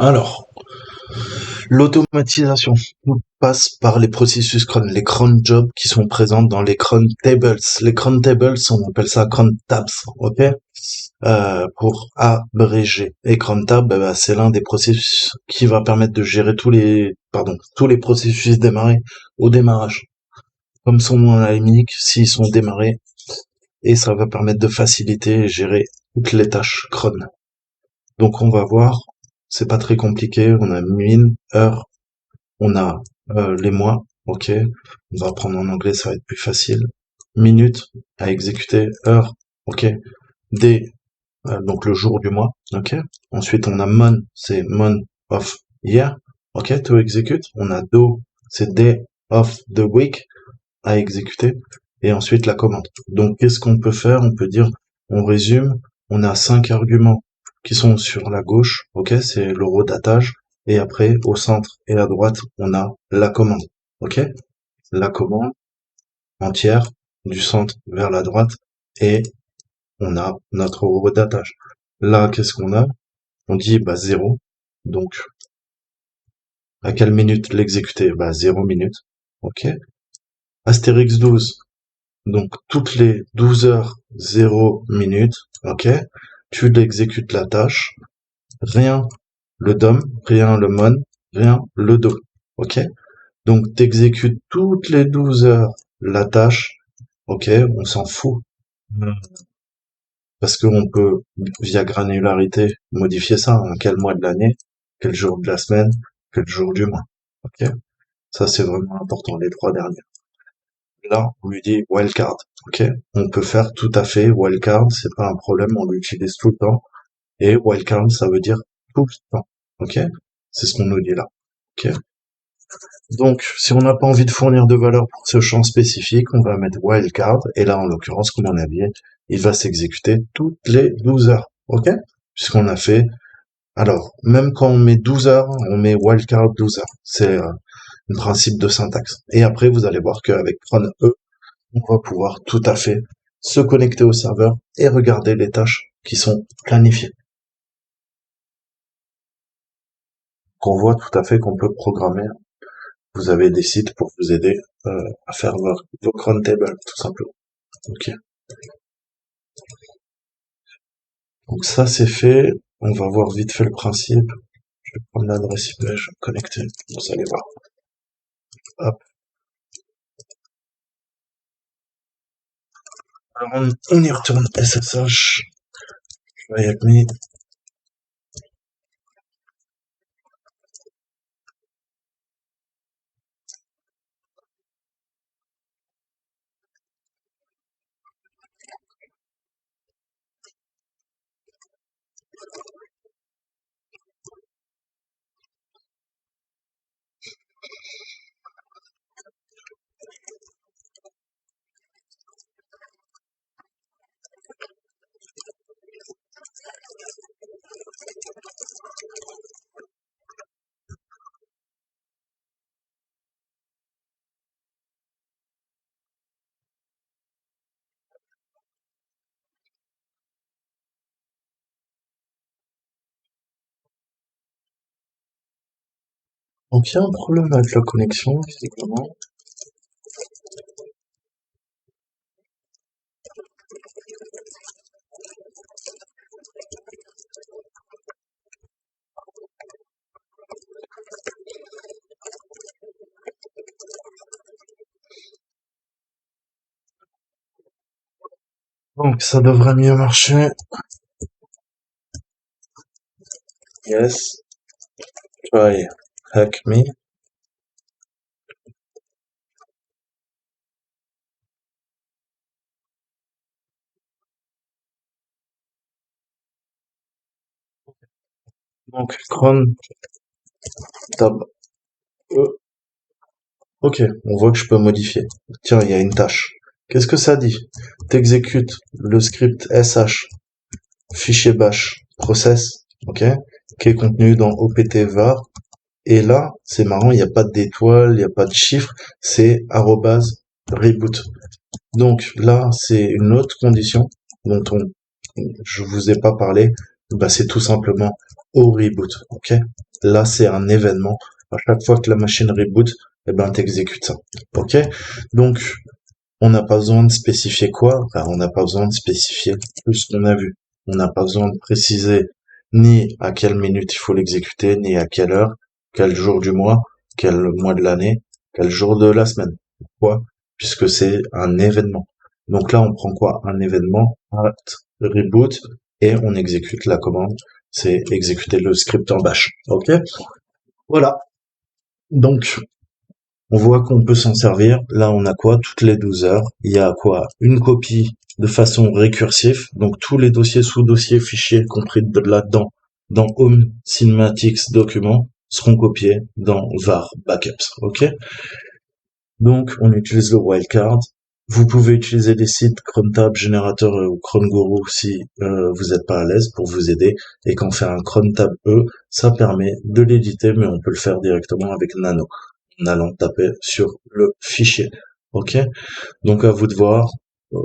Alors, l'automatisation passe par les processus cron, les cron jobs qui sont présents dans les cron tables. Les cron tables, on appelle ça cron tabs, ok? Pour abréger. Et cron tab, c'est l'un des processus qui va permettre de gérer tous les processus démarrés au démarrage. Comme son nom l'indique, s'ils sont démarrés, et ça va permettre de faciliter et gérer toutes les tâches cron. Donc on va voir, c'est pas très compliqué, on a min, heure, on a les mois, ok, on va prendre en anglais, ça va être plus facile, minute à exécuter, heure, ok, day, donc le jour du mois, ok, ensuite on a mon, c'est month of year, ok, to execute, on a do, c'est day of the week à exécuter, et ensuite la commande. Donc qu'est-ce qu'on peut faire? On peut dire, on résume, on a 5 arguments qui sont sur la gauche, ok, c'est le row d'attache, et après au centre et à droite, on a la commande, ok, la commande entière du centre vers la droite, et on a notre row d'attache. Là, qu'est-ce qu'on a? On dit 0, donc à quelle minute l'exécuter? 0 minutes, ok. Astérix 12, donc toutes les 12 heures 0 minutes, ok, tu l'exécutes la tâche, rien le DOM, rien le MON, rien le DO, ok. Donc t'exécutes toutes les 12 heures la tâche, ok, on s'en fout, parce qu'on peut, via granularité, modifier ça, hein, quel mois de l'année, quel jour de la semaine, quel jour du mois, ok. Ça c'est vraiment important, les 3 derniers. Là, on lui dit wildcard, ok? On peut faire tout à fait wildcard, c'est pas un problème, on l'utilise tout le temps. Et wildcard, ça veut dire tout le temps, ok? C'est ce qu'on nous dit là, ok? Donc, si on n'a pas envie de fournir de valeur pour ce champ spécifique, on va mettre wildcard, et là, en l'occurrence, comme on a dit, il va s'exécuter toutes les 12 heures, ok? Puisqu'on a fait, alors, même quand on met 12 heures, on met wildcard 12 heures. C'est un principe de syntaxe. Et après, vous allez voir qu'avec cron E, on va pouvoir tout à fait se connecter au serveur et regarder les tâches qui sont planifiées. Qu'on voit tout à fait qu'on peut programmer. Vous avez des sites pour vous aider à faire vos cron tables, tout simplement. Ok. Donc ça c'est fait. On va voir vite fait le principe. Je vais prendre l'adresse IP, je vais me connecter. Vous allez voir. Hop. Alors on y retourne. SSH. Avec me. Donc il y a un problème avec la connexion, visiblement. Donc ça devrait mieux marcher. Yes. Try hack me. Donc cron tab E. Ok, on voit que je peux modifier. Tiens, il y a une tâche. Qu'est-ce que ça dit? T'exécutes le script sh fichier bash process, ok, qui est contenu dans opt var. Et là, c'est marrant, il n'y a pas d'étoile, il n'y a pas de chiffre, c'est @reboot. Donc là, c'est une autre condition dont je vous ai pas parlé. Bah, c'est tout simplement au reboot, ok. Là, c'est un événement. À chaque fois que la machine reboot, eh ben, t'exécutes ça. Ok? Donc, on n'a pas besoin de spécifier quoi? Enfin, on n'a pas besoin de spécifier tout ce qu'on a vu. On n'a pas besoin de préciser ni à quelle minute il faut l'exécuter, ni à quelle heure, quel jour du mois, quel mois de l'année, quel jour de la semaine. Pourquoi? Puisque c'est un événement. Donc là, on prend quoi? Un événement, apt, reboot, et on exécute la commande. C'est exécuter le script en bash. Ok? Voilà. Donc, on voit qu'on peut s'en servir. Là, on a quoi? Toutes les 12 heures. Il y a quoi? Une copie de façon récursive. Donc, tous les dossiers, sous-dossiers, fichiers compris là-dedans, dans Home Cinematics Documents, seront copiés dans var Backups. OK? Donc, on utilise le wildcard. Vous pouvez utiliser des sites crontab, générateur ou cron-guru si vous n'êtes pas à l'aise pour vous aider. Et quand on fait un crontab E, ça permet de l'éditer, mais on peut le faire directement avec Nano en allant taper sur le fichier. Ok? Donc à vous de voir euh,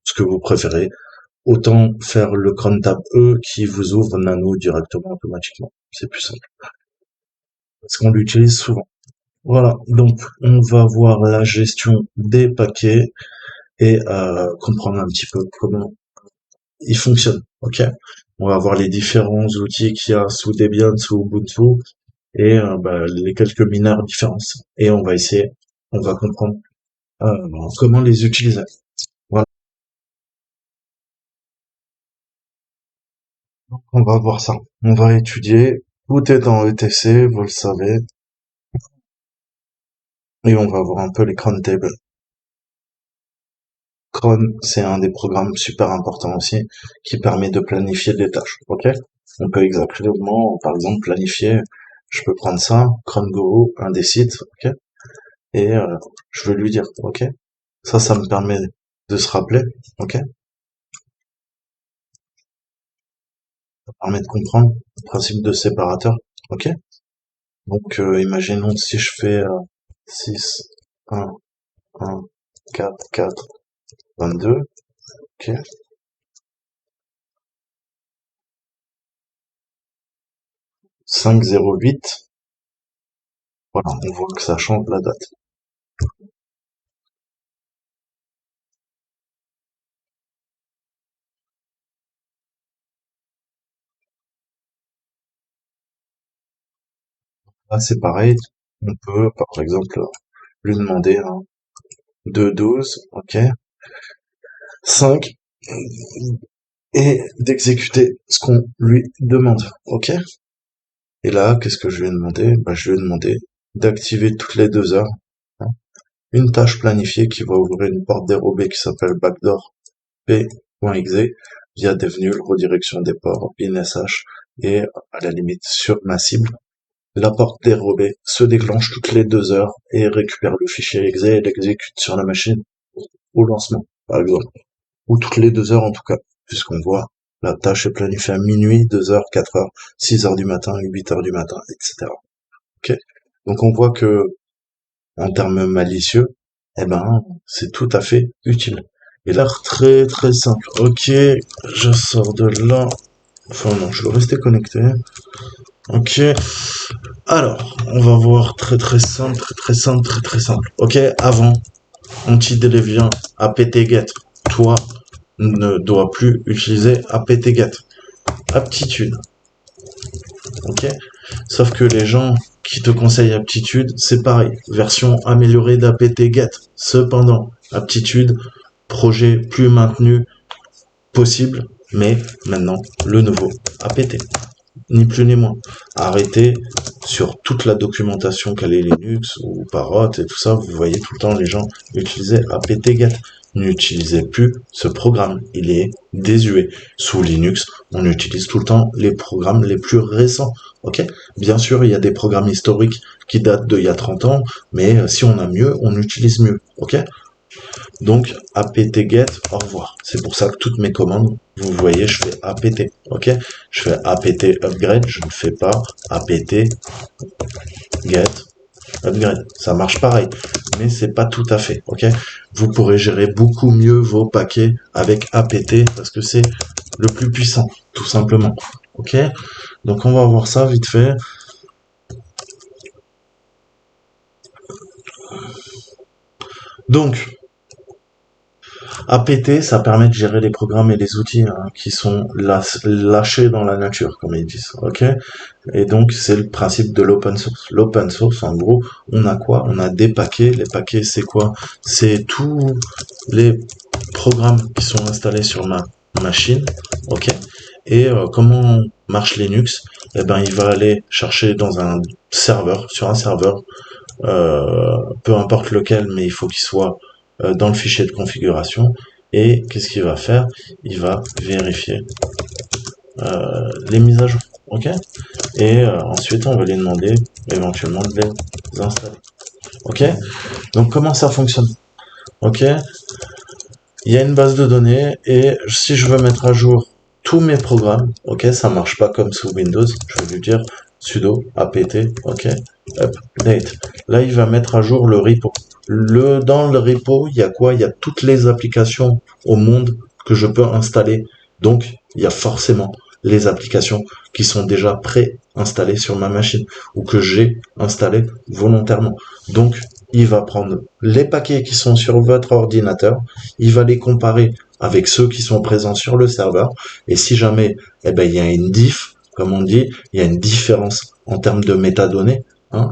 ce que vous préférez. Autant faire le crontab E qui vous ouvre Nano directement automatiquement. C'est plus simple. Parce qu'on l'utilise souvent. Voilà, donc on va voir la gestion des paquets et comprendre un petit peu comment ils fonctionnent. Ok, on va voir les différents outils qu'il y a sous Debian, sous Ubuntu et les quelques mineures différences. Et on va essayer, on va comprendre comment les utiliser. Voilà, donc on va voir ça. On va étudier. Tout est en ETC, vous le savez, et on va voir un peu les cron tables. Cron, c'est un des programmes super importants aussi, qui permet de planifier des tâches. Ok? On peut exactement, par exemple, planifier. Je peux prendre ça, cron guru, un des sites, ok? Et je veux lui dire, ok? Ça me permet de se rappeler, ok? Ça permet de comprendre le principe de séparateur, ok? Donc, imaginons si je fais 6, 1, 1, 4, 4, 22, ok? 5, 0, 8, voilà, on voit que ça change la date. Là, c'est pareil, on peut, par exemple, lui demander 2, 12, ok? 5, et d'exécuter ce qu'on lui demande, ok? Et là, qu'est-ce que je lui ai demandé? Je lui ai demandé d'activer toutes les 2 heures hein, une tâche planifiée qui va ouvrir une porte dérobée qui s'appelle backdoor p.exe via devnull, redirection des ports, insh et à la limite sur ma cible. La porte dérobée se déclenche toutes les 2 heures et récupère le fichier exe et l'exécute sur la machine au lancement, par exemple. Ou toutes les 2 heures en tout cas, puisqu'on voit la tâche est planifiée à minuit, 2 heures, 4 heures, 6 heures du matin, 8 heures du matin, etc. Ok. Donc on voit que en termes malicieux, eh ben c'est tout à fait utile. Et là très très simple. Ok, je sors de là. Enfin non, je veux rester connecté. Ok. Alors, on va voir très très simple, très très simple, très très simple. Ok, avant, anti-déléviant apt-get. Toi ne dois plus utiliser apt-get. Aptitude. Ok. Sauf que les gens qui te conseillent aptitude, c'est pareil. Version améliorée d'apt-get. Cependant, aptitude, projet plus maintenu possible, mais maintenant, le nouveau apt. Ni plus ni moins. Arrêtez sur toute la documentation Kali Linux ou Parrot et tout ça, vous voyez tout le temps les gens utiliser apt-get. N'utilisez plus ce programme, il est désuet. Sous Linux, on utilise tout le temps les programmes les plus récents. Ok? Bien sûr, il y a des programmes historiques qui datent d'il y a 30 ans, mais si on a mieux, on utilise mieux. Ok? Donc, apt-get, au revoir. C'est pour ça que toutes mes commandes, vous voyez, je fais apt, ok? Je fais apt upgrade, je ne fais pas apt get upgrade. Ça marche pareil, mais c'est pas tout à fait, ok? Vous pourrez gérer beaucoup mieux vos paquets avec apt parce que c'est le plus puissant, tout simplement, ok? Donc on va voir ça vite fait. Donc, APT, ça permet de gérer les programmes et les outils qui sont lâchés dans la nature, comme ils disent. Ok. Et donc, c'est le principe de l'open source. L'open source, en gros, on a quoi? On a des paquets. Les paquets, c'est quoi? C'est tous les programmes qui sont installés sur ma machine. Ok. Et comment marche Linux? Eh ben, il va aller chercher dans un serveur, sur un serveur, peu importe lequel, mais il faut qu'il soit dans le fichier de configuration. Et qu'est-ce qu'il va faire? Il va vérifier les mises à jour. Ok. Et ensuite, on va lui demander éventuellement de les installer. Ok. Donc, comment ça fonctionne? Ok. Il y a une base de données et si je veux mettre à jour tous mes programmes, ok, ça marche pas comme sous Windows, je vais lui dire sudo apt, ok, update. Là, il va mettre à jour le repo. Dans le repo, il y a quoi? Il y a toutes les applications au monde que je peux installer. Donc, il y a forcément les applications qui sont déjà pré-installées sur ma machine ou que j'ai installées volontairement. Donc, il va prendre les paquets qui sont sur votre ordinateur, il va les comparer avec ceux qui sont présents sur le serveur, et si jamais il y a une diff, comme on dit, il y a une différence en termes de métadonnées,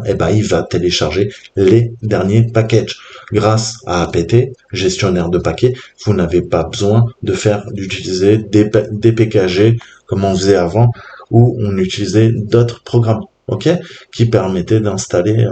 il va télécharger les derniers packages. Grâce à apt, gestionnaire de paquets, vous n'avez pas besoin d'utiliser des PKG comme on faisait avant, où on utilisait d'autres programmes, ok, qui permettaient d'installer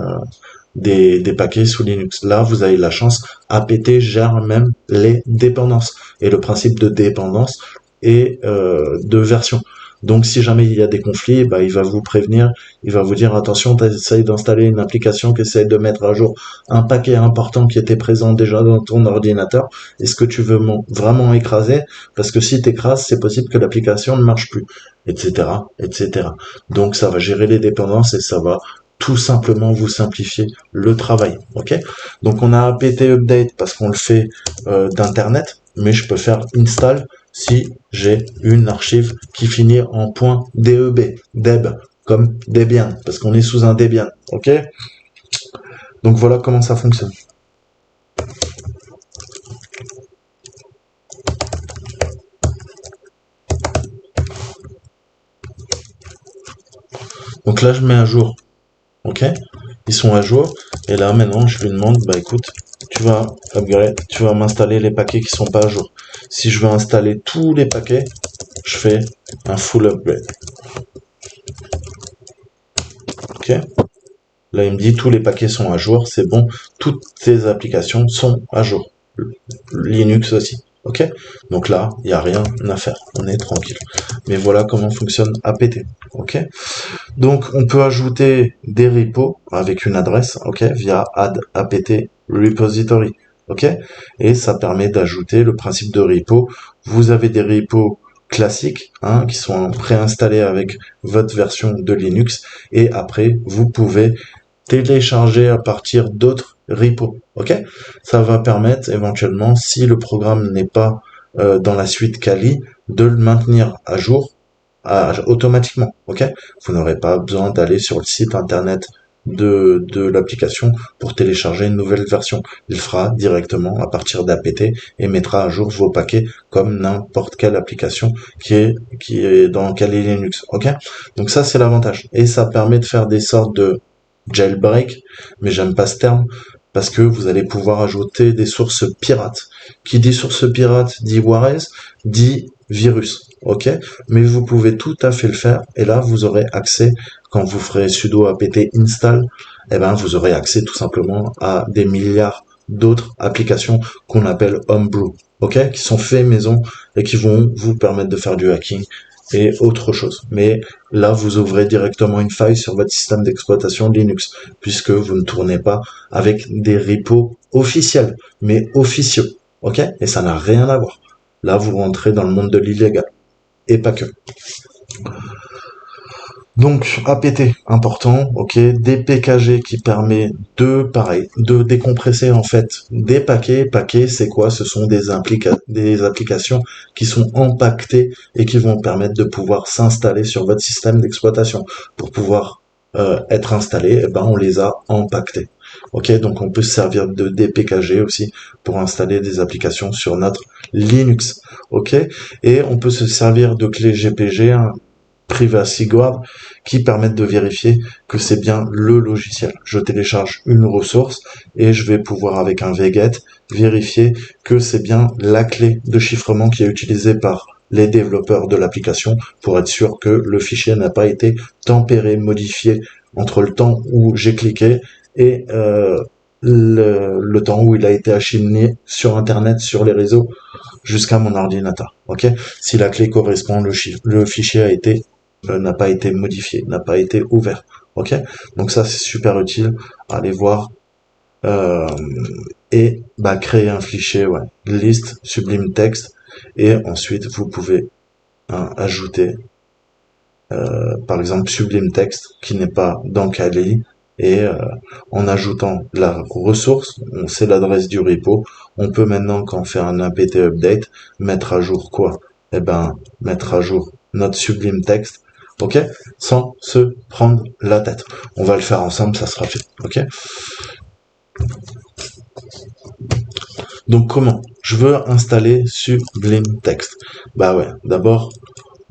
des paquets sous Linux. Là, vous avez la chance, apt gère même les dépendances et le principe de dépendance et de version. Donc, si jamais il y a des conflits, il va vous prévenir, il va vous dire attention, tu essayes d'installer une application qui essaie de mettre à jour un paquet important qui était présent déjà dans ton ordinateur. Est-ce que tu veux vraiment écraser? Parce que si tu écrases, c'est possible que l'application ne marche plus, etc., etc. Donc, ça va gérer les dépendances et ça va tout simplement vous simplifier le travail. Ok. Donc on a apt update parce qu'on le fait d'internet, mais je peux faire install si j'ai une archive qui finit en .deb, deb comme Debian, parce qu'on est sous un Debian. Ok. Donc voilà comment ça fonctionne. Donc là je mets à jour. Ok. Ils sont à jour. Et là maintenant je lui demande, écoute, tu vas upgrade, tu vas m'installer les paquets qui sont pas à jour. Si je veux installer tous les paquets, je fais un full upgrade. Ok. Là, il me dit tous les paquets sont à jour, c'est bon, toutes tes applications sont à jour. Linux aussi. Ok. Donc là, il n'y a rien à faire, on est tranquille. Mais voilà comment fonctionne apt. Ok. Donc on peut ajouter des repos avec une adresse, ok, via add apt repository. Ok. Et ça permet d'ajouter le principe de repo. Vous avez des repos classiques qui sont préinstallés avec votre version de Linux et après vous pouvez télécharger à partir d'autres repos. Ok. Ça va permettre éventuellement, si le programme n'est pas dans la suite Kali, de le maintenir à jour automatiquement. Ok. Vous n'aurez pas besoin d'aller sur le site internet de l'application pour télécharger une nouvelle version. Il fera directement à partir d'APT et mettra à jour vos paquets comme n'importe quelle application qui est dans Kali Linux. Ok. Donc ça c'est l'avantage et ça permet de faire des sortes de jailbreak, mais j'aime pas ce terme parce que vous allez pouvoir ajouter des sources pirates. Qui dit source pirate dit Juarez, dit virus. Ok, mais vous pouvez tout à fait le faire et là vous aurez accès quand vous ferez sudo apt install, vous aurez accès tout simplement à des milliards d'autres applications qu'on appelle homebrew, ok, qui sont faits maison et qui vont vous permettre de faire du hacking et autre chose. Mais là, vous ouvrez directement une faille sur votre système d'exploitation Linux, puisque vous ne tournez pas avec des repos officiels, mais officieux. Ok? Et ça n'a rien à voir. Là, vous rentrez dans le monde de l'illégal. Et pas que. Donc APT important, ok, DPKG qui permet de décompresser en fait des paquets. Paquets, c'est quoi? Ce sont des applications qui sont empaquetées et qui vont permettre de pouvoir s'installer sur votre système d'exploitation. Pour pouvoir être installé, eh ben on les a empaquetées. Ok, donc on peut se servir de DPKG aussi pour installer des applications sur notre Linux. Ok, et on peut se servir de clés GPG, hein, Privacy Guard, qui permettent de vérifier que c'est bien le logiciel. Je télécharge une ressource et je vais pouvoir avec un wget vérifier que c'est bien la clé de chiffrement qui est utilisée par les développeurs de l'application pour être sûr que le fichier n'a pas été tempéré, modifié entre le temps où j'ai cliqué et le temps où il a été acheminé sur Internet, sur les réseaux, jusqu'à mon ordinateur. Ok, si la clé correspond, le fichier a été n'a pas été modifié, n'a pas été ouvert. Ok, donc ça c'est super utile. Allez voir euh, et bah créer un fichier, ouais, liste Sublime Text, et ensuite vous pouvez ajouter par exemple Sublime Text qui n'est pas dans Kali, et en ajoutant la ressource, on sait l'adresse du repo, on peut maintenant quand on fait un apt update mettre à jour quoi? Eh ben mettre à jour notre Sublime Text, ok, sans se prendre la tête. On va le faire ensemble, ça sera fait, ok. Donc comment? Je veux installer Sublime Text. Bah ouais, d'abord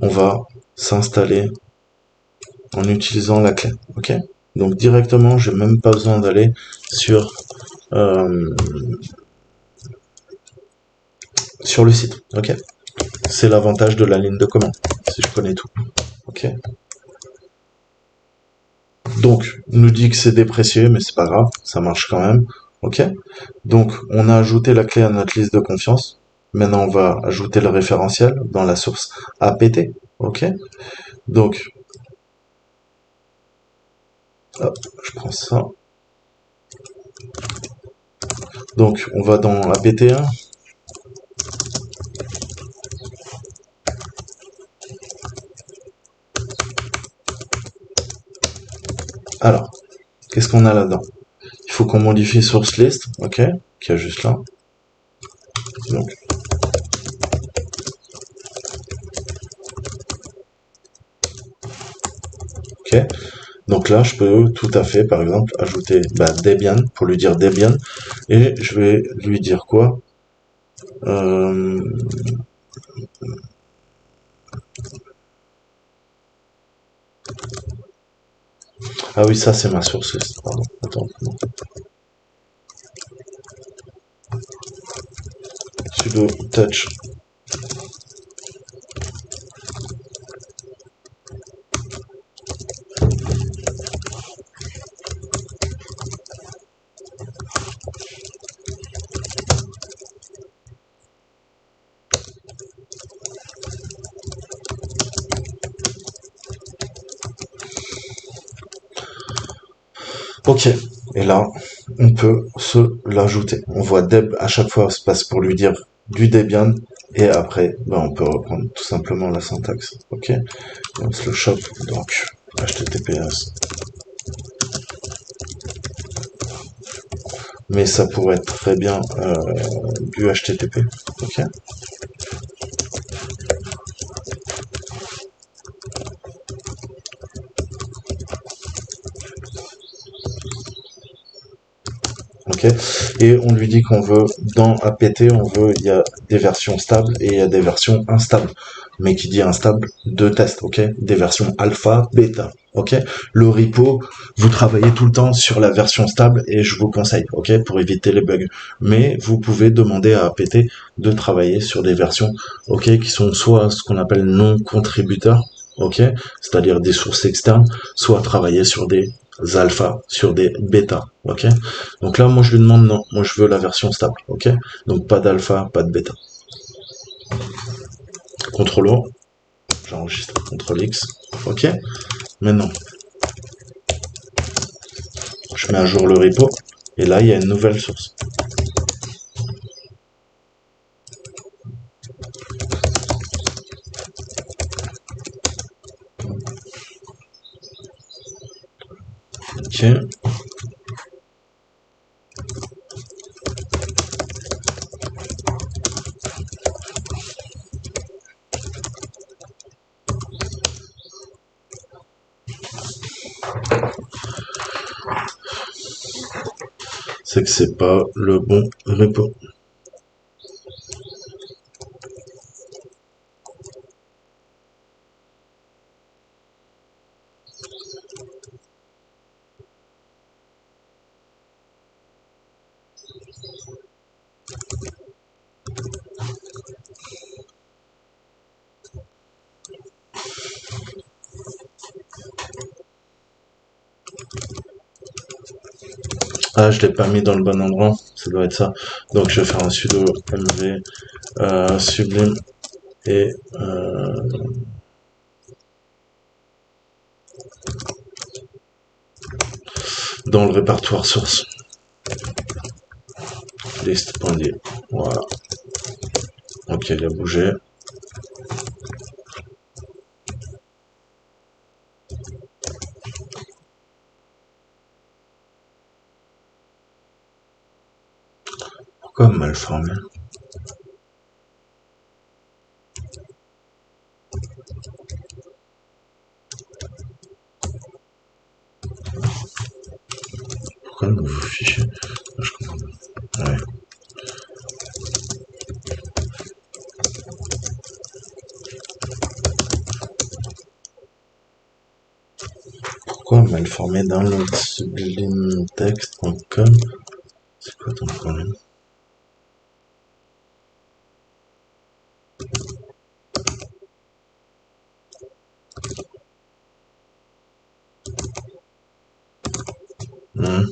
on va s'installer en utilisant la clé, ok. Donc directement, j'ai même pas besoin d'aller sur euh, sur le site, ok. C'est l'avantage de la ligne de commande, si je connais tout, ok. Donc, on nous dit que c'est déprécié, mais c'est pas grave, ça marche quand même, ok. Donc, on a ajouté la clé à notre liste de confiance. Maintenant, on va ajouter le référentiel dans la source apt, ok. Donc, hop, je prends ça. Donc, on va dans apt1. Alors, qu'est-ce qu'on a là-dedans? Il faut qu'on modifie source list, ok, qui est juste là. Donc, ok. Donc là, je peux tout à fait, par exemple, ajouter Debian pour lui dire Debian, et je vais lui dire quoi? euh, Ah oui, ça c'est ma source list. Pardon. Attends. Non. Sudo touch. Ok. Et là, on peut se l'ajouter. On voit Deb à chaque fois se passe pour lui dire du Debian, et après, on peut reprendre tout simplement la syntaxe. Ok. Et on se le chope. Donc, HTTPS. Mais ça pourrait être très bien du HTTP. Ok. Ok, et on lui dit qu'on veut, dans apt, il y a des versions stables et il y a des versions instables. Mais qui dit instable, de test, ok, des versions alpha, bêta, ok. Le repo, vous travaillez tout le temps sur la version stable et je vous conseille, ok, pour éviter les bugs. Mais vous pouvez demander à apt de travailler sur des versions, ok, qui sont soit ce qu'on appelle non contributeurs, ok, c'est-à-dire des sources externes, soit travailler sur des alpha, sur des bêta, ok. Donc là, moi je lui demande non, moi je veux la version stable, ok. Donc pas d'alpha, pas de bêta. CTRL O, j'enregistre, CTRL X, ok. Maintenant, je mets à jour le repo, et là il y a une nouvelle source. Ok. C'est que c'est pas le bon repo. Ah, je l'ai pas mis dans le bon endroit, ça doit être ça. Donc je vais faire un sudo mv sublime et dans le répertoire source. List.d. Voilà. Ok, il a bougé. Pourquoi mal formé? Pourquoi le nouveau fichier? Je comprends pas. Ouais. Pourquoi mal formé download sublimetext.com? C'est quoi ton problème? Hmm.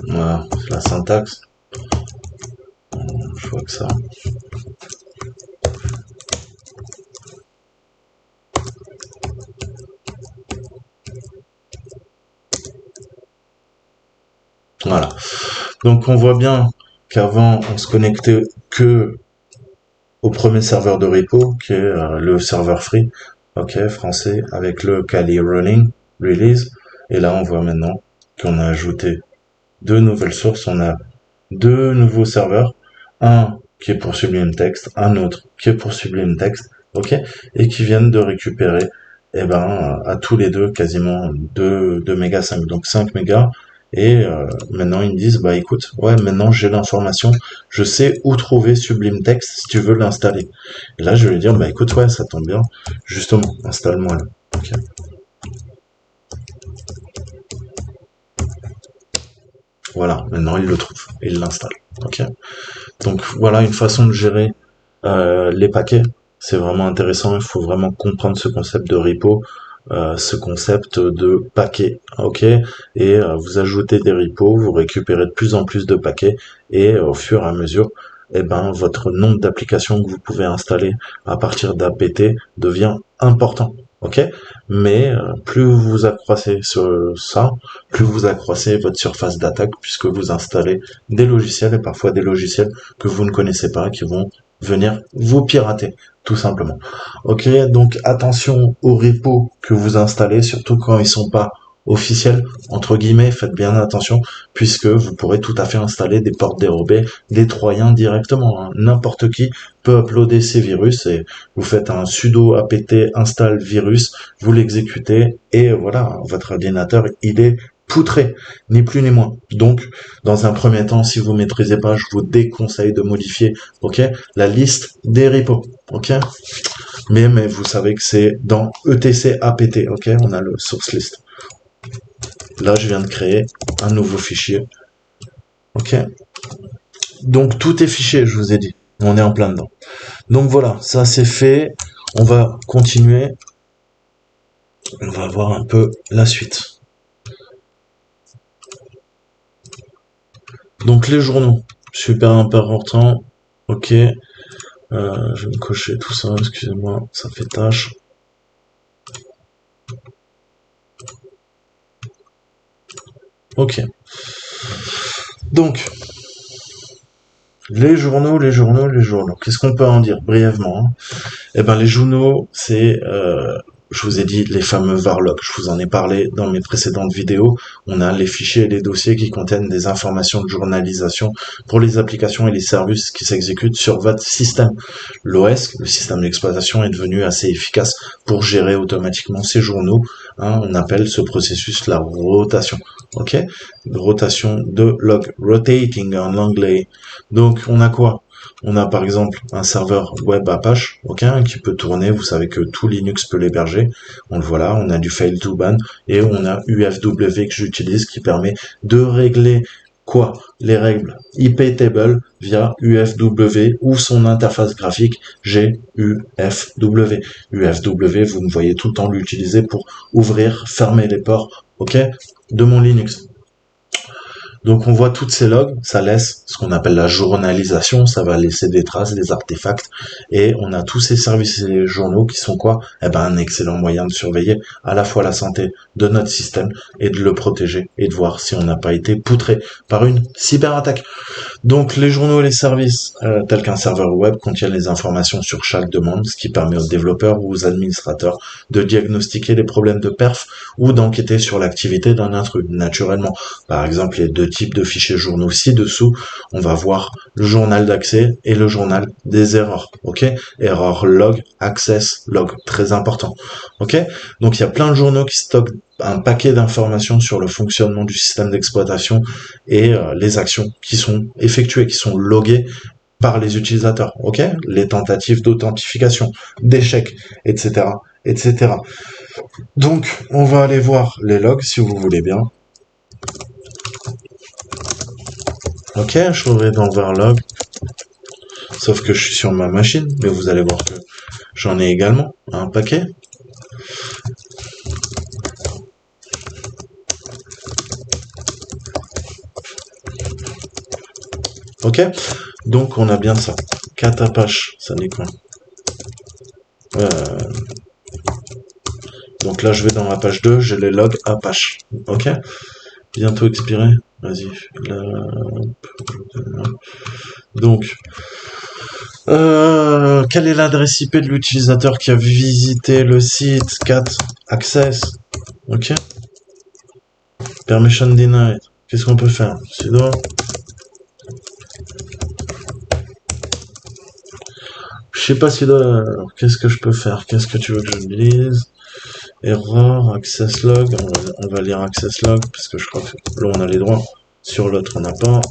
Voilà, c'est la syntaxe. Je vois que ça. Voilà. Donc on voit bien qu'avant on se connectait que au premier serveur de repo, qui est le serveur free, ok, français, avec le Kali running release. Et là on voit maintenant qu'on a ajouté deux nouvelles sources. On a deux nouveaux serveurs, un qui est pour Sublime Text, un autre qui est pour Sublime Text, ok, et qui viennent de récupérer, eh ben, à tous les deux quasiment 2 mégas 5, donc 5 mégas. Et maintenant ils me disent, bah écoute, ouais, maintenant j'ai l'information, je sais où trouver Sublime Text si tu veux l'installer. Et là je vais lui dire, bah écoute, ouais, ça tombe bien, justement, installe-moi là. Ok. Voilà, maintenant il le trouve et il l'installe. Ok. Donc voilà une façon de gérer les paquets. C'est vraiment intéressant. Il faut vraiment comprendre ce concept de repo, ce concept de paquet. Ok. Et vous ajoutez des repos, vous récupérez de plus en plus de paquets et au fur et à mesure, eh ben votre nombre d'applications que vous pouvez installer à partir d'APT devient important. Ok. Mais plus vous accroissez ça, plus vous accroissez votre surface d'attaque puisque vous installez des logiciels et parfois des logiciels que vous ne connaissez pas qui vont venir vous pirater, tout simplement. Ok, donc attention aux repos que vous installez, surtout quand ils sont pas officiels, entre guillemets, faites bien attention, puisque vous pourrez tout à fait installer des portes dérobées, des troyens directement, hein. N'importe qui peut uploader ces virus et vous faites un sudo apt install virus, vous l'exécutez et voilà, votre ordinateur, il est poutré, ni plus ni moins. Donc, dans un premier temps, si vous maîtrisez pas, je vous déconseille de modifier, ok, la liste des repos, ok. Mais vous savez que c'est dans etc apt, ok. On a le source list. Là, je viens de créer un nouveau fichier, ok. Donc tout est fiché, je vous ai dit. On est en plein dedans. Donc voilà, ça c'est fait. On va continuer. On va voir un peu la suite. Donc les journaux, super important. Ok. Je vais me cocher tout ça, excusez-moi, ça fait tâche. Ok. Donc, Les journaux, les journaux, les journaux. Qu'est-ce qu'on peut en dire brièvement, hein? Eh ben, les journaux, c'est, je vous ai dit, les fameux varlogs. Je vous en ai parlé dans mes précédentes vidéos. On a les fichiers et les dossiers qui contiennent des informations de journalisation pour les applications et les services qui s'exécutent sur votre système. L'OS, le système d'exploitation, est devenu assez efficace pour gérer automatiquement ces journaux. Hein, on appelle ce processus la rotation. Ok, rotation de log, rotating en anglais. Donc, on a quoi? On a par exemple un serveur web Apache, ok, qui peut tourner. Vous savez que tout Linux peut l'héberger. On le voit là. On a du fail to ban et on a UFW que j'utilise qui permet de régler quoi? Les règles IP table via UFW ou son interface graphique GUFW. UFW, vous me voyez tout le temps l'utiliser pour ouvrir, fermer les ports, ok, de mon Linux. Donc on voit toutes ces logs, ça laisse ce qu'on appelle la journalisation, ça va laisser des traces, des artefacts, et on a tous ces services et les journaux qui sont quoi? Eh ben un excellent moyen de surveiller à la fois la santé de notre système et de le protéger et de voir si on n'a pas été poutré par une cyberattaque. Donc les journaux et les services, tels qu'un serveur web, contiennent les informations sur chaque demande, ce qui permet aux développeurs ou aux administrateurs de diagnostiquer les problèmes de perf ou d'enquêter sur l'activité d'un intrus, naturellement. Par exemple, les deux types de fichiers journaux ci-dessous, on va voir le journal d'accès et le journal des erreurs. Ok, erreur log, access log, très important. Ok, donc il y a plein de journaux qui stockent un paquet d'informations sur le fonctionnement du système d'exploitation et les actions qui sont effectuées, qui sont loguées par les utilisateurs, ok, les tentatives d'authentification, d'échecs, etc., etc. Donc, on va aller voir les logs si vous voulez bien. Ok, je vais dans Varlog, sauf que je suis sur ma machine, mais vous allez voir que j'en ai également un paquet. Ok, donc on a bien ça. Cat Apache, ça n'est quoi? Donc là, je vais dans ma page 2, j'ai les logs Apache. Ok, bientôt expiré. Vas-y, donc, quelle est l'adresse IP de l'utilisateur qui a visité le site? Cat access. Ok. Permission denied. Qu'est-ce qu'on peut faire? Sudo. Je sais pas si qu'est-ce que je peux faire? Qu'est-ce que tu veux que je lise? Error, access log. On va lire access log parce que je crois que là on a les droits. Sur l'autre on n'a pas.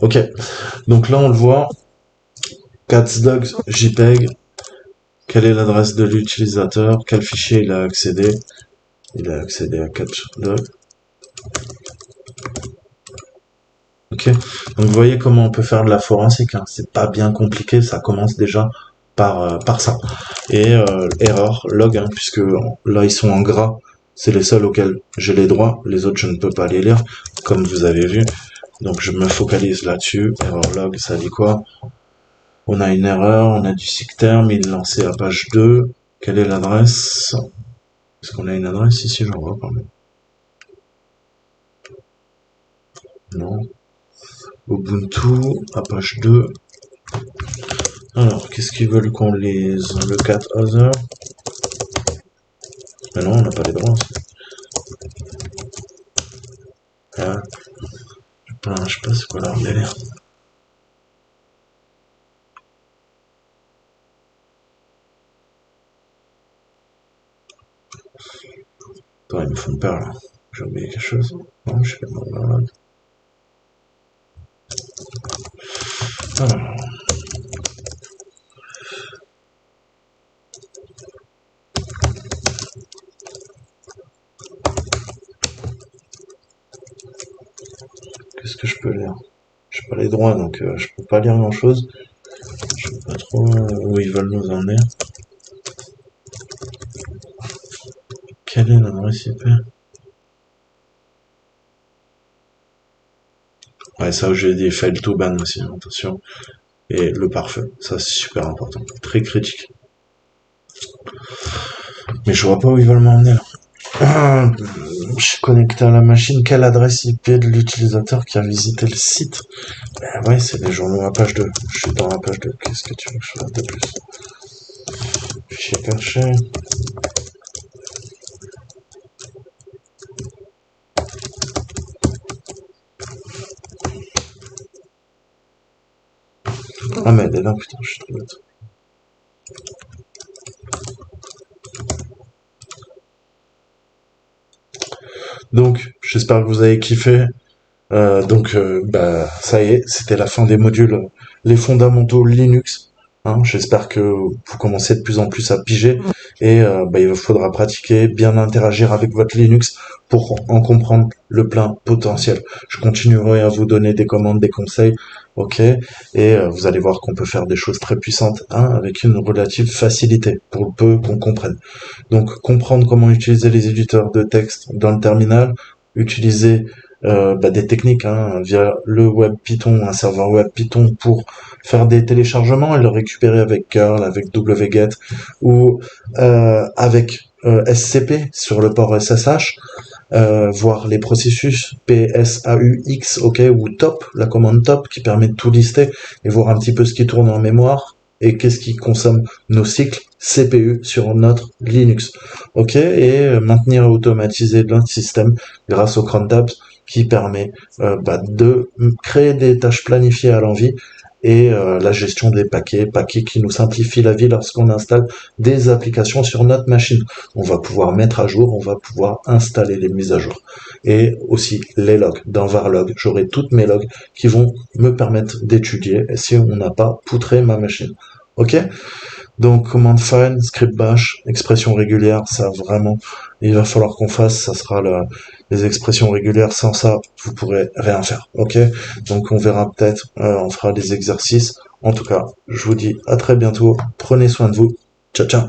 Ok. Donc là on le voit. Catsdogs JPEG. Quelle est l'adresse de l'utilisateur? Quel fichier il a accédé? Il a accédé à Catsdog. Ok. Donc vous voyez comment on peut faire de la forensique. Hein. C'est pas bien compliqué. Ça commence déjà par ça. Et error log, hein, puisque là ils sont en gras. C'est les seuls auxquels j'ai les droits. Les autres je ne peux pas les lire, comme vous avez vu. Donc je me focalise là-dessus. Error log, ça dit quoi? On a une erreur, on a du SIGTERM, il est lancé à page 2. Quelle est l'adresse? Est-ce qu'on a une adresse ici? J'en vois quand même. Non. Ubuntu, à page 2. Alors, qu'est-ce qu'ils veulent qu'on lise? Le cat other. Mais non, on n'a pas les droits. Ah, je sais pas c'est quoi leur délire. Attends, ils me font peur là. J'ai oublié quelque chose. Non, je sais pas. Alors. Qu'est-ce que je peux lire? J'ai pas les droits donc je peux pas lire grand chose. Je sais pas trop où ils veulent nous emmener. Quelle est l'adresse IP? Ouais, ça j'ai dit fail to ban aussi, attention. Et le pare-feu, ça c'est super important, très critique. Mais je vois pas où ils veulent m'emmener là. Je suis connecté à la machine. Quelle adresse IP de l'utilisateur qui a visité le site? Ben ouais, c'est les journaux à page 2. Je suis dans la page 2. Qu'est-ce que tu veux que je fasse de plus? Fichier caché. Ah mais elle est là, putain, je suis trop bête. Donc, j'espère que vous avez kiffé. Bah, ça y est, c'était la fin des modules, les fondamentaux Linux. Hein, j'espère que vous commencez de plus en plus à piger et bah, il vous faudra pratiquer, bien interagir avec votre Linux pour en comprendre le plein potentiel. Je continuerai à vous donner des commandes, des conseils, ok, et vous allez voir qu'on peut faire des choses très puissantes hein, avec une relative facilité pour le peu qu'on comprenne. Donc comprendre comment utiliser les éditeurs de texte dans le terminal, utiliser bah, des techniques hein, via le web Python, un serveur web Python pour faire des téléchargements et le récupérer avec curl, avec wget ou avec SCP sur le port SSH, voir les processus PSAUX, ok, ou top, la commande top qui permet de tout lister et voir un petit peu ce qui tourne en mémoire et qu'est-ce qui consomme nos cycles CPU sur notre Linux, ok, et maintenir et automatiser notre système grâce au cron tabs qui permet bah, de créer des tâches planifiées à l'envie et la gestion des paquets qui nous simplifient la vie lorsqu'on installe des applications sur notre machine. On va pouvoir mettre à jour, on va pouvoir installer les mises à jour. Et aussi les logs. Dans Varlog, j'aurai toutes mes logs qui vont me permettre d'étudier si on n'a pas poutré ma machine. Ok? Donc command find, script bash, expression régulière, ça vraiment, il va falloir qu'on fasse, ça sera les expressions régulières, sans ça, vous pourrez rien faire, ok? Donc on verra peut-être, on fera des exercices. En tout cas, je vous dis à très bientôt, prenez soin de vous, ciao ciao.